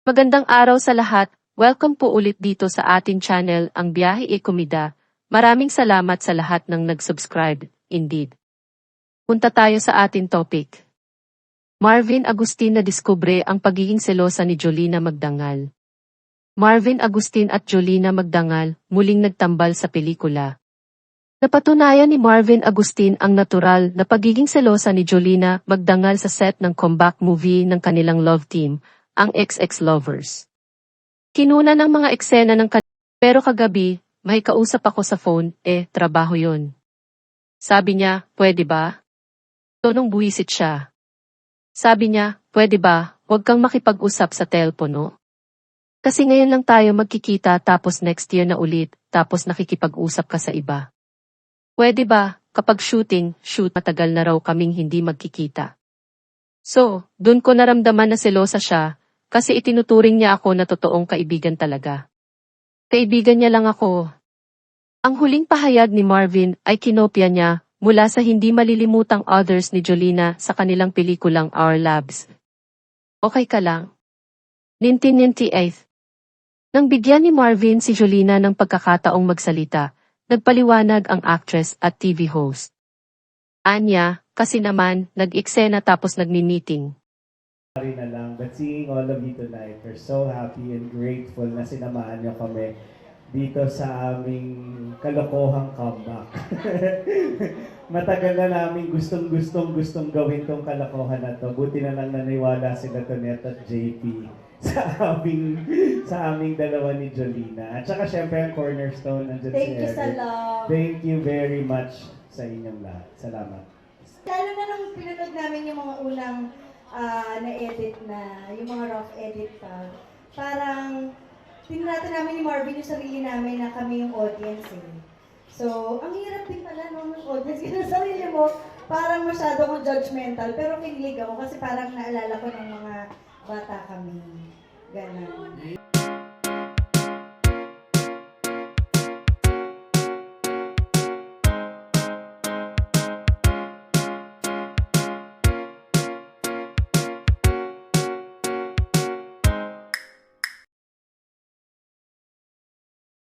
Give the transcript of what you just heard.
Magandang araw sa lahat. Welcome po ulit dito sa ating channel, Ang Biyahe e Komida. Maraming salamat sa lahat ng nag-subscribe, indeed. Punta tayo sa ating topic. Marvin Agustin na diskubre ang pagiging selosa ni Jolina Magdangal. Marvin Agustin at Jolina Magdangal muling nagtambal sa pelikula. Napatunayan ni Marvin Agustin ang natural na pagiging selosa ni Jolina Magdangal sa set ng comeback movie ng kanilang love team, ang XX Lovers. Kinuna ng mga eksena ng pero kagabi, may kausap ako sa phone, trabaho yun. Sabi niya, pwede ba? Tonong buwisit siya. Sabi niya, pwede ba, huwag kang makipag-usap sa telepono? Kasi ngayon lang tayo magkikita tapos next year na ulit, tapos nakikipag-usap ka sa iba. Pwede ba, kapag shoot matagal na raw kaming hindi magkikita. So, dun ko naramdaman na selosa siya, kasi itinuturing niya ako na totoong kaibigan talaga. Kaibigan niya lang ako. Ang huling pahayag ni Marvin ay kinopya niya mula sa hindi malilimutang others ni Jolina sa kanilang pelikulang Our Labs. Okay ka lang? 1998. Nang bigyan ni Marvin si Jolina ng pagkakataong magsalita, nagpaliwanag ang actress at TV host. Anya, kasi naman, nag-eksena tapos nagmi-meeting. Na lang, but seeing all of you tonight, we're so happy and grateful na sinamahan niyo kami dito sa aming kalokohang comeback. Matagal na namin gustong gawin tong kalokohan na to. Buti na lang naniwala sila Tonet at JP sa aming dalawa ni Jolina. At saka syempre ang cornerstone nandiyan si Thank you sa love. Thank you very much sa inyong lahat. Salamat. Lalo na nung pinanood namin yung mga unang na-edit na, yung mga rough edit pa, parang tinrata namin ni Marvin yung sarili namin na kami yung audience eh. So, ang hirap din pala nung audience ka na sarili mo, parang masyado akong judgmental, pero kinilig ako kasi parang naalala ko ng mga bata kami. Ganon.